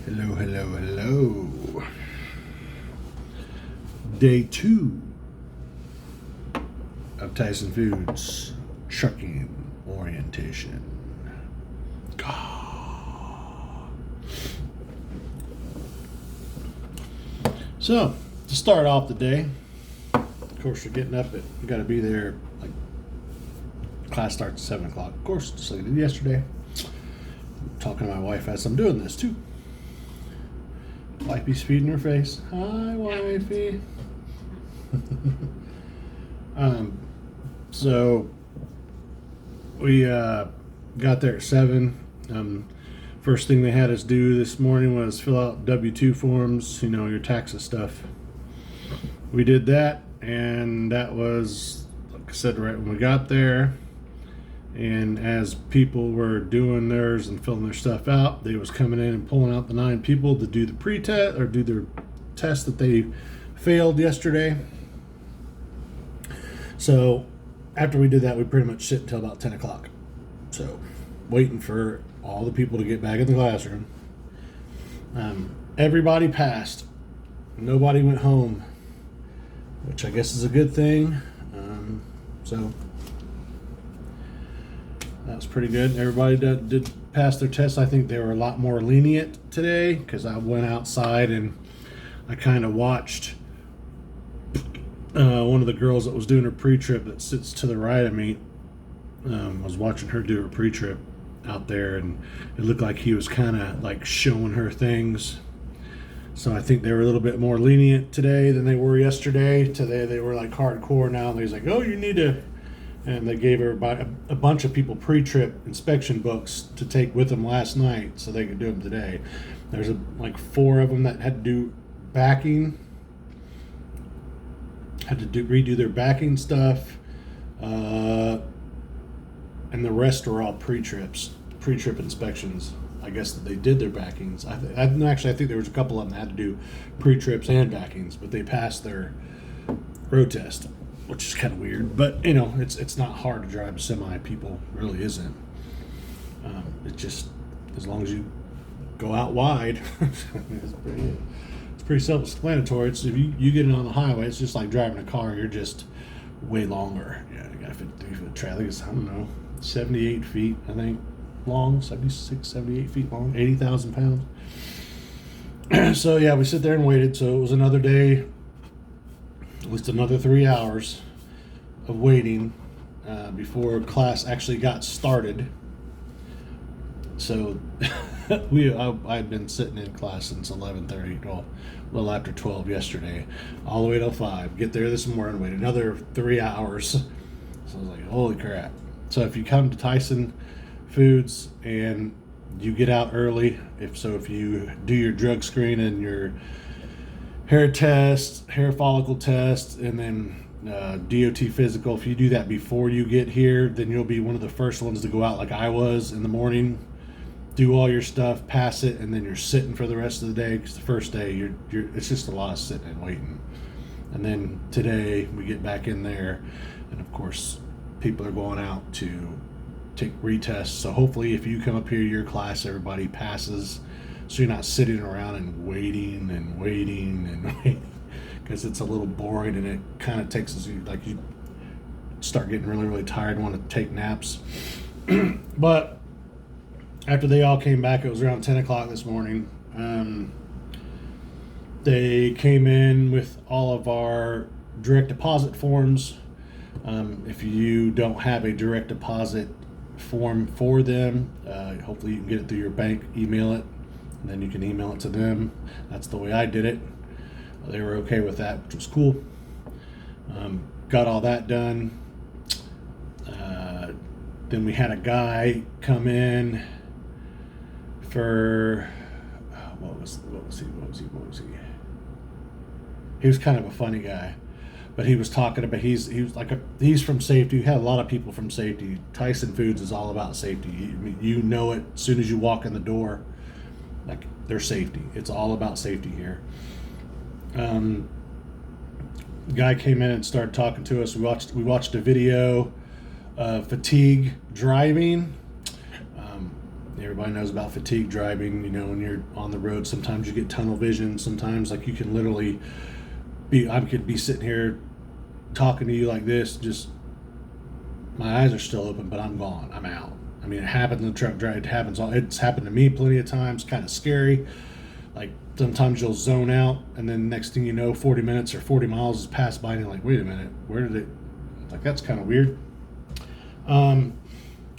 Hello, hello, hello. Day 2 of Tyson Foods trucking orientation. So, to start off the day, of course, we're getting up you got to be there, like, class starts at 7 o'clock. Of course, just like I did yesterday. I'm talking to my wife as I'm doing this, too. Wifey's feeding her face. Hi, wifey. So we got there at 7. First thing they had us do this morning was fill out W-2 forms, your taxes stuff. We did that, and that was, like I said, right when we got there. And as people were doing theirs and filling their stuff out, they was coming in and pulling out the 9 people to do the pre-test or do their test that they failed yesterday. So after we did that, we pretty much sit until about 10 o'clock. So waiting for all the people to get back in the classroom. Everybody passed. Nobody went home, which I guess is a good thing. So that was pretty good. Everybody did pass their tests. I think they were a lot more lenient today because I went outside and I kind of watched one of the girls that was doing her pre-trip that sits to the right of me. I was watching her do her pre-trip out there, and it looked like he was kind of like showing her things. So I think they were a little bit more lenient today than they were yesterday. Today they were like hardcore now. And he's like, oh, you need to... And they gave everybody, a bunch of people pre-trip inspection books to take with them last night so they could do them today. There's like 4 of them that had to do backing, redo their backing stuff, and the rest were all pre-trip inspections. I guess that they did their backings. I think there was a couple of them that had to do pre-trips and backings, but they passed their road test, which is kind of weird, but it's not hard to drive a semi. People really isn't. It just, as long as you go out wide, it's pretty self-explanatory. It's if you get it on the highway, it's just like driving a car. You're just way longer. Yeah, you got a 53-foot trailer. It's, I don't know, 78 feet, I think, long, 76, 78 feet long, 80,000 pounds. So yeah, we sit there and waited. So it was another day. At least another 3 hours of waiting before class actually got started. So I'd been sitting in class since 11:30, well, a little after 12 yesterday, all the way till 5. Get there this morning, wait another 3 hours. So I was like, holy crap. So if you come to Tyson Foods and you get out early, if you do your drug screen and your hair test, hair follicle test, and then DOT physical. If you do that before you get here, then you'll be one of the first ones to go out like I was in the morning, do all your stuff, pass it, and then you're sitting for the rest of the day because the first day it's just a lot of sitting and waiting. And then today we get back in there, and of course people are going out to take retests. So hopefully if you come up here, your class, everybody passes. So you're not sitting around and waiting because it's a little boring and it kind of takes us, like, you start getting really, really tired and want to take naps. But after they all came back, it was around 10 o'clock this morning. They came in with all of our direct deposit forms. If you don't have a direct deposit form for them, hopefully you can get it through your bank, email it. And then you can email it to them. That's the way I did it. They were okay with that, which was cool. Got all that done. Then we had a guy come in for what was he? He was kind of a funny guy, but he was talking about he's from safety. We had a lot of people from safety. Tyson Foods is all about safety. You know it as soon as you walk in the door. Like, their safety. It's all about safety here. Guy came in and started talking to us. We watched a video of fatigue driving. Everybody knows about fatigue driving. You know, when you're on the road, sometimes you get tunnel vision. Sometimes, like, you can literally I could be sitting here talking to you like this, just my eyes are still open, but I'm gone. I'm out. I mean, it happens in the truck drive. It's happened to me plenty of times. Kind of scary. Like, sometimes you'll zone out, and then next thing you know, 40 minutes or 40 miles has passed by, and you're like, wait a minute, where did it? Like, that's kind of weird.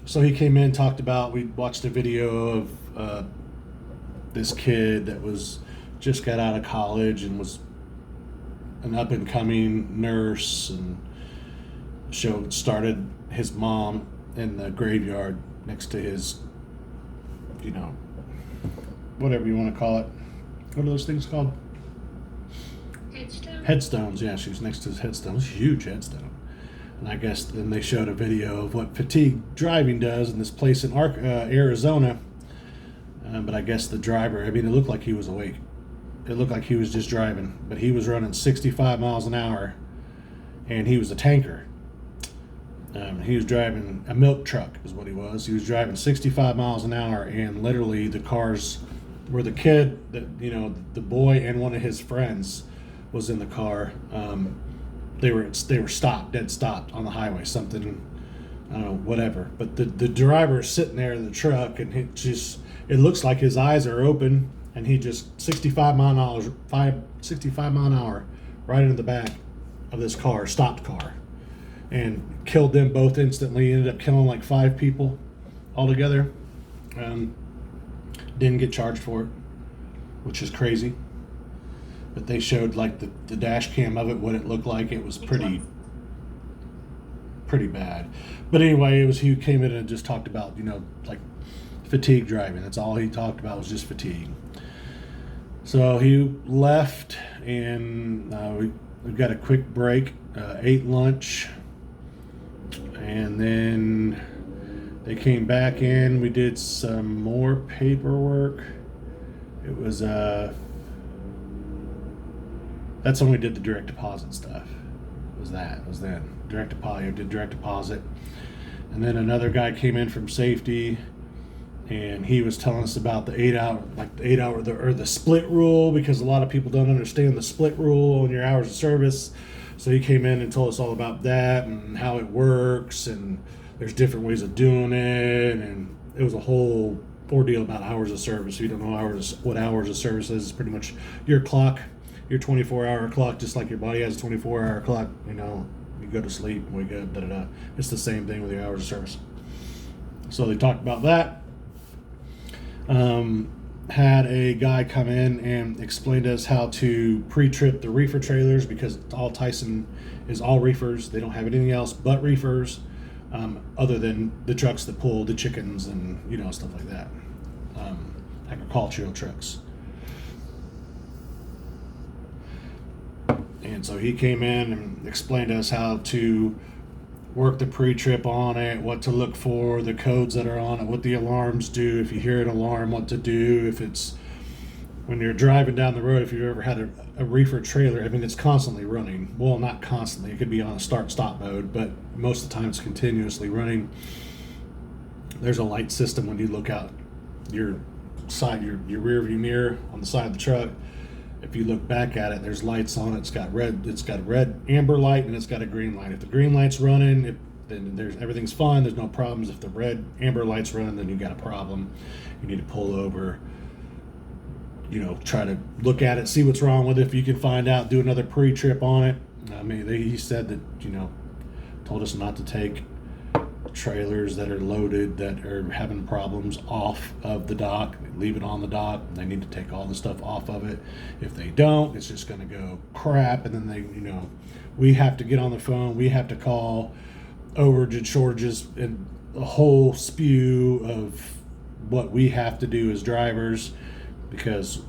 So he came in, talked about, we watched a video of this kid that was just got out of college and was an up and coming nurse, and started his mom in the graveyard next to his, you know, whatever you want to call it. What are those things called? Headstones. Yeah, she was next to his headstone. It's a huge headstone. And I guess then they showed a video of what fatigue driving does in this place in Arizona. But I guess the driver, I mean, it looked like he was awake. It looked like he was just driving. But he was running 65 miles an hour, and he was a tanker. He was driving a milk truck is what he was. He was driving 65 miles an hour, and literally the cars where the kid, that, you know, the boy and one of his friends was in the car. They were stopped, dead stopped on the highway, something, I don't know, whatever. But the driver is sitting there in the truck, and it looks like his eyes are open, and he just 65 mile an hour right into the back of this car, stopped car, and killed them both instantly. Ended up killing like 5 people altogether. Didn't get charged for it, which is crazy. But they showed like the dash cam of it, what it looked like. It was pretty bad. But anyway, he came in and just talked about, you know, like fatigue driving. That's all he talked about, was just fatigue. So he left, and we got a quick break, ate lunch, and then they came back in. We did some more paperwork. It was that's when we did the direct deposit stuff. It was then direct deposit. Did direct deposit, and then another guy came in from safety, and he was telling us about the 8 hour, the split rule, because a lot of people don't understand the split rule on your hours of service. So he came in and told us all about that and how it works, and there's different ways of doing it, and it was a whole ordeal about hours of service. If you don't know what hours of service is, it's pretty much your clock, your 24-hour clock, just like your body has a 24-hour clock. You know, you go to sleep, wake up, da-da-da. It's the same thing with your hours of service. So they talked about that. Had a guy come in and explain to us how to pre-trip the reefer trailers, because all Tyson is all reefers. They don't have anything else but reefers, other than the trucks that pull the chickens and, you know, stuff like that, agricultural trucks. And so he came in and explained to us how to work the pre-trip on it, what to look for, the codes that are on it, what the alarms do, if you hear an alarm, what to do, if it's when you're driving down the road, if you've ever had a reefer trailer, I mean, it's constantly running. Well, not constantly, it could be on a start-stop mode, but most of the time it's continuously running. There's a light system when you look out your rear view mirror on the side of the truck. If you look back at it, there's lights on it. It's got a red amber light, and it's got a green light. If the green light's running, then everything's fine. There's no problems. If the red amber light's running, then you got a problem. You need to pull over, you know, try to look at it, see what's wrong with it. If you can find out, do another pre-trip on it. I mean, he said that, you know, told us not to take trailers that are loaded, that are having problems, off of the dock. Leave it on the dock. They need to take all the stuff off of it. If they don't, it's just going to go crap, and then we have to get on the phone. We have to call overage shortages and a whole spew of what we have to do as drivers, because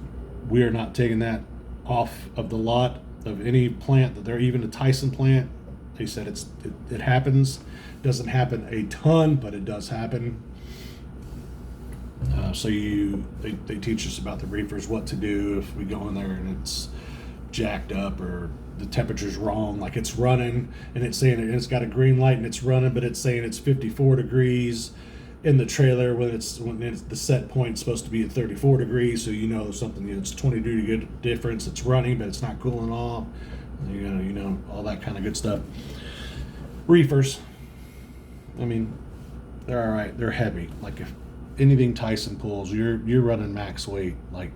we are not taking that off of the lot of any plant that they're, even a Tyson plant. They said it happens. Doesn't happen a ton, but it does happen. So they teach us about the reefers, what to do if we go in there and it's jacked up or the temperature's wrong, like it's running and it's saying it's got a green light and it's running, but it's saying it's 54 degrees in the trailer when it's the set point supposed to be at 34 degrees, so you know something, it's 20 degree difference. It's running, but it's not cooling off. You know all that kind of good stuff. Reefers, I mean, they're all right. They're heavy. Like if anything Tyson pulls, you're running max weight like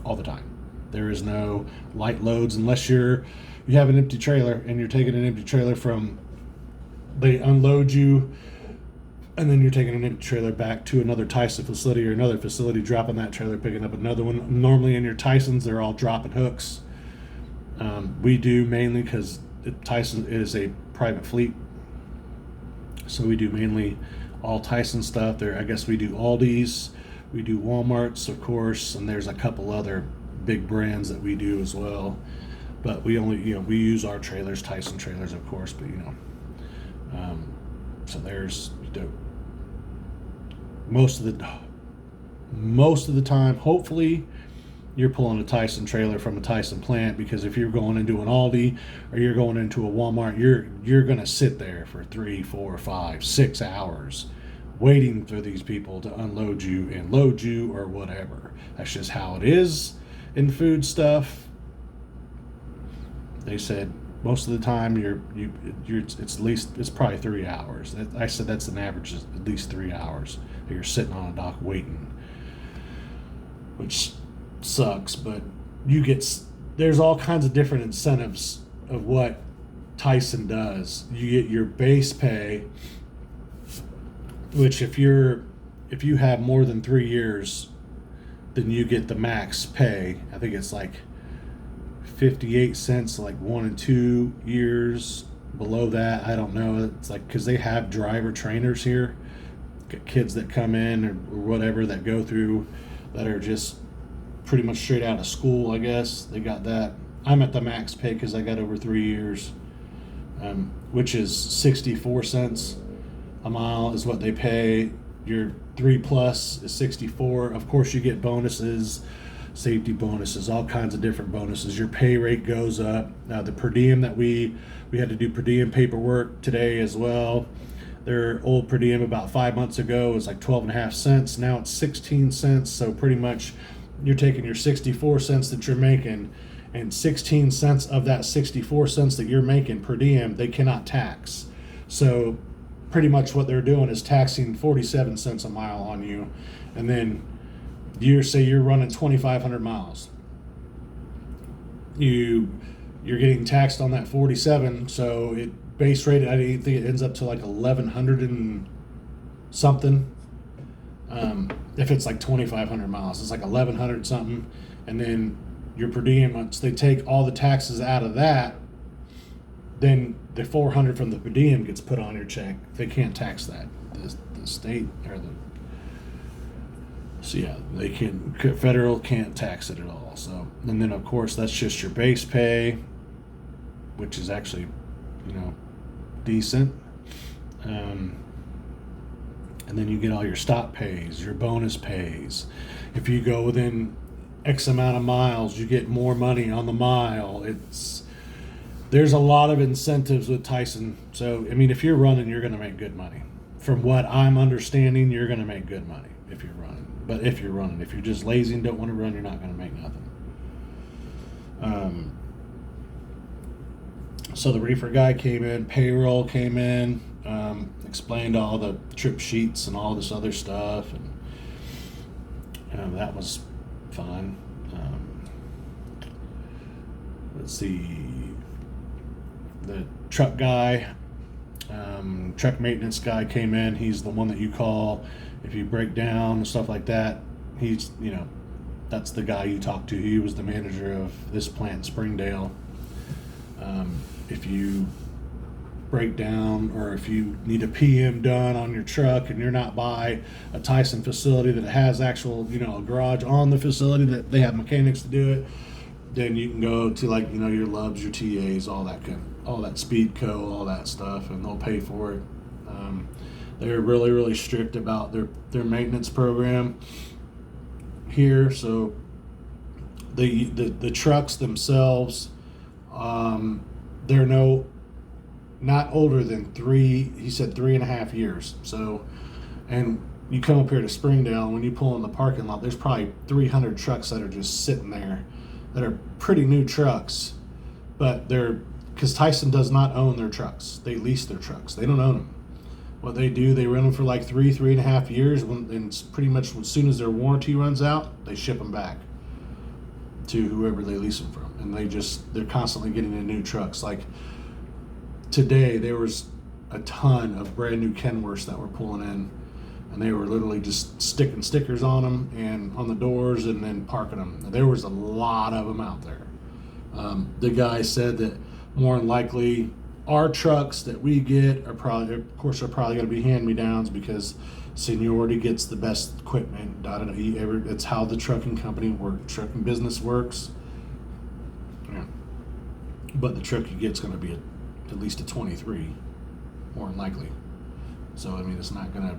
all the time. There is no light loads unless you have an empty trailer and you're taking an empty trailer from, they unload you, and then you're taking an empty trailer back to another Tyson facility or another facility, dropping that trailer, picking up another one. Normally in your Tysons, they're all dropping hooks. We do mainly because Tyson is a private fleet, so we do mainly all Tyson stuff. There, I guess we do Aldi's, we do Walmart's, of course, and there's a couple other big brands that we do as well. But we only, we use our trailers, Tyson trailers, of course. But so there's most of the time, hopefully, you're pulling a Tyson trailer from a Tyson plant, because if you're going into an Aldi or you're going into a Walmart, you're going to sit there for 3, 4, 5, 6 hours waiting for these people to unload you and load you or whatever. That's just how it is in food stuff. They said most of the time it's probably 3 hours. I said that's an average, at least 3 hours that you're sitting on a dock waiting, which sucks. But there's all kinds of different incentives of what Tyson does. You get your base pay, which if you have more than 3 years, then you get the max pay. I think it's like 58 cents, like 1 and 2 years. Below that, I don't know. It's like, because they have driver trainers here, kids that come in or whatever that go through, that are just pretty much straight out of school, I guess. They got that. I'm at the max pay because I got over 3 years, which is 64 cents a mile is what they pay. Your 3+ is 64. Of course, you get bonuses, safety bonuses, all kinds of different bonuses. Your pay rate goes up. Now, the per diem that we had to do per diem paperwork today as well. Their old per diem about 5 months ago was like 12.5 cents. Now it's 16 cents. So pretty much you're taking your 64 cents that you're making, and 16 cents of that 64 cents that you're making per diem, they cannot tax. So pretty much what they're doing is taxing 47 cents a mile on you. And then say you're running 2,500 miles. You're getting taxed on that 47. So it base rate, I think it ends up to like 1,100 and something. If it's like 2,500 miles, it's like 1,100 something. And then your per diem, once they take all the taxes out of that, then the 400 from the per diem gets put on your check. They can't tax that. The state or they can't. Federal can't tax it at all. So, and then of course that's just your base pay, which is actually, decent. And then you get all your stop pays, your bonus pays. If you go within X amount of miles, you get more money on the mile. There's a lot of incentives with Tyson. So, I mean, if you're running, you're going to make good money. From what I'm understanding, you're going to make good money if you're running. But if you're running, if you're just lazy and don't want to run, you're not going to make nothing. So the reefer guy came in, payroll came in, explained all the trip sheets and all this other stuff, and that was fine. Let's see, the truck guy, truck maintenance guy came in. He's the one that you call if you break down and stuff like that. He's, that's the guy you talk to. He was the manager of this plant in Springdale. If you break down or if you need a PM done on your truck and you're not by a Tyson facility that has actual, a garage on the facility that they have mechanics to do it, then you can go to your Loves, your TAs, all that Speedco, all that stuff, and they'll pay for it. They're really, really strict about their maintenance program here. So the trucks themselves, they're not older than 3.5 years. So And you come up here to Springdale, and when you pull in the parking lot, there's probably 300 trucks that are just sitting there that are pretty new trucks, but they're, because Tyson does not own their trucks. They lease their trucks. They don't own them. What they do, they run them for like 3.5 years, and pretty much as soon as their warranty runs out, they ship them back to whoever they lease them from. And they're constantly getting in new trucks. Like today, there was a ton of brand new Kenworths that were pulling in, and they were literally just sticking stickers on them and on the doors and then parking them. There was a lot of them out there. The guy said that more than likely our trucks that we get are probably, of course, are probably going to be hand-me-downs because seniority gets the best equipment. It's how the trucking company works, trucking business works. Yeah. But the truck you get's going to be at least a 23, more than likely. So I mean, it's not going to,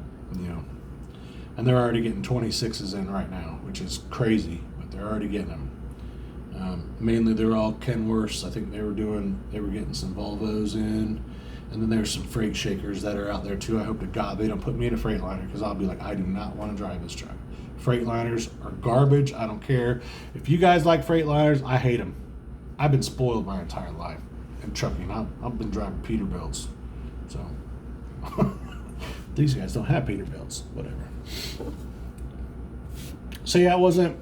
and they're already getting 26s in right now, which is crazy, but they're already getting them. Mainly they're all Kenworths. I think they were getting some Volvos in, and then there's some freight shakers that are out there too. I hope to God they don't put me in a Freightliner, because I'll be like, I do not want to drive this truck. Freightliners are garbage. I don't care if you guys like Freightliners. I hate them. I've been spoiled my entire life in trucking. I've been driving Peterbilts, so these guys don't have Peterbilts. Whatever. So yeah, it wasn't.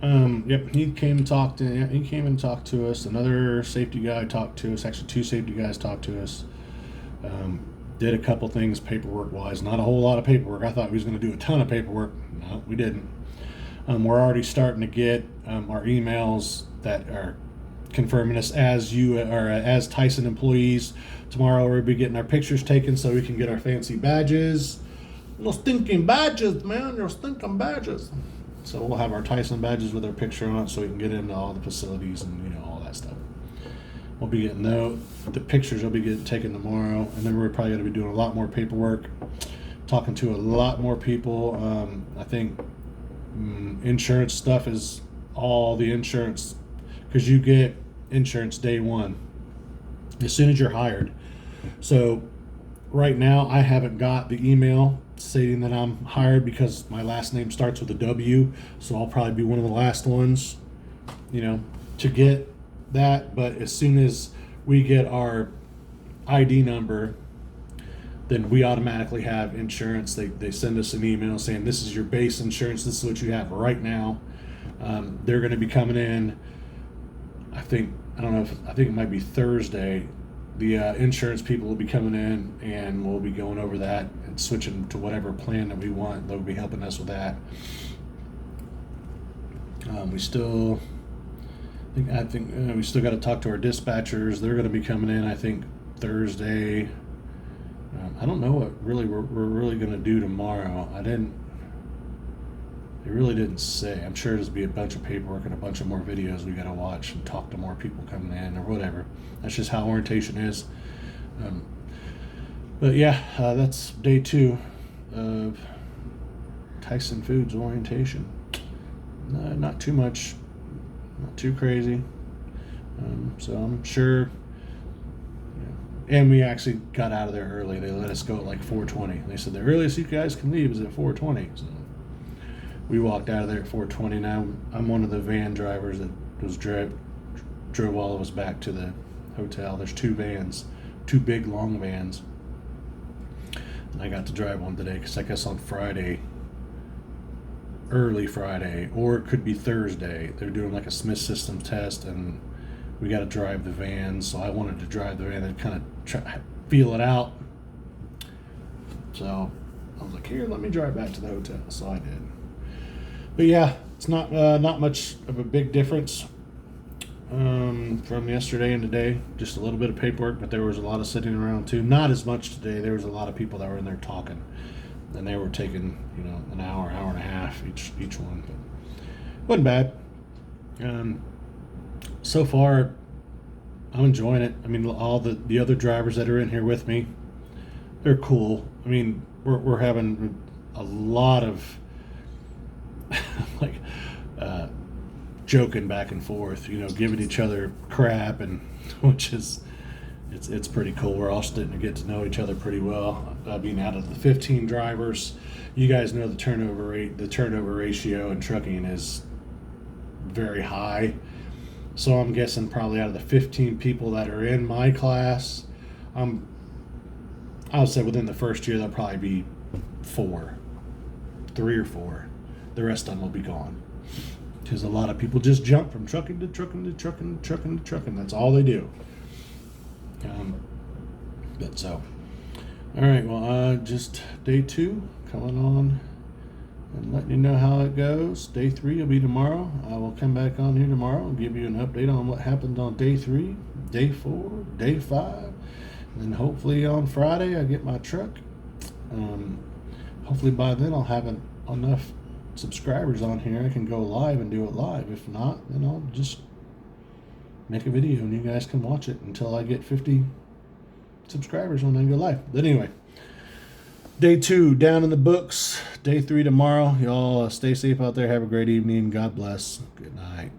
Yep, he came and talked to us. Another safety guy talked to us. Actually, two safety guys talked to us. Did a couple things paperwork wise. Not a whole lot of paperwork. I thought we was going to do a ton of paperwork. No, we didn't. We're already starting to get our emails that are confirming us as Tyson employees. Tomorrow we'll be getting our pictures taken so we can get our fancy badges. Those stinking badges, man. Those stinking badges. So we'll have our Tyson badges with our picture on it so we can get into all the facilities and all that stuff. We'll be getting the pictures will be getting taken tomorrow, and then we're probably going to be doing a lot more paperwork, talking to a lot more people. I think insurance stuff is all the insurance, because you get insurance day one as soon as you're hired. So right now I haven't got the email stating that I'm hired because my last name starts with a W, so I'll probably be one of the last ones, to get that. But as soon as we get our ID number, then we automatically have insurance. They send us an email saying this is your base insurance, this is what you have right now. They're going to be coming in, I think it might be Thursday. The insurance people will be coming in, and we'll be going over that and switching to whatever plan that we want. They'll be helping us with that. We still got to talk to our dispatchers. They're going to be coming in, I think, Thursday. I don't know what we're really going to do tomorrow. They really didn't say. I'm sure there's be a bunch of paperwork and a bunch of more videos we got to watch and talk to more people coming in or whatever. That's just how orientation is. But yeah, that's day 2 of Tyson Foods orientation. Not too much, not too crazy. So I'm sure. And we actually got out of there early. They let us go at like 4:20. They said the earliest you guys can leave is at 4:20. So we walked out of there at 4:20. Now I'm one of the van drivers that drove all of us back to the hotel. There's 2 vans, 2 big long vans, and I got to drive one today because I guess on Friday, early Friday, or it could be Thursday, they're doing like a Smith System test, and we got to drive the van. So I wanted to drive the van and kind of feel it out. So I was like, here, let me drive back to the hotel. So I did. But yeah, it's not much of a big difference from yesterday and today. Just a little bit of paperwork, but there was a lot of sitting around too. Not as much today. There was a lot of people that were in there talking, and they were taking an hour and a half each one. But wasn't bad. So far, I'm enjoying it. I mean, all the other drivers that are in here with me, they're cool. I mean, we're having a lot of joking back and forth, giving each other crap, and which is it's pretty cool. We're all starting to get to know each other pretty well. I mean, out of the 15 drivers, you guys know the turnover rate, the turnover ratio in trucking is very high. So I'm guessing probably out of the 15 people that are in my class, I would say within the first year there'll probably be 3 or 4. The rest of them will be gone. Because a lot of people just jump from trucking to trucking to trucking to trucking to trucking. That's all they do. But so, all right. Well, just day 2 coming on and letting you know how it goes. Day 3 will be tomorrow. I will come back on here tomorrow and give you an update on what happened on day 3, day 4, day 5, and then hopefully on Friday I get my truck. Hopefully by then I'll have enough subscribers on here I can go live and do it live. If not, then I'll just make a video and you guys can watch it until I get 50 subscribers when I go live. But anyway, day 2 down in the books. Day 3 tomorrow. Y'all stay safe out there. Have a great evening. God bless. Good night.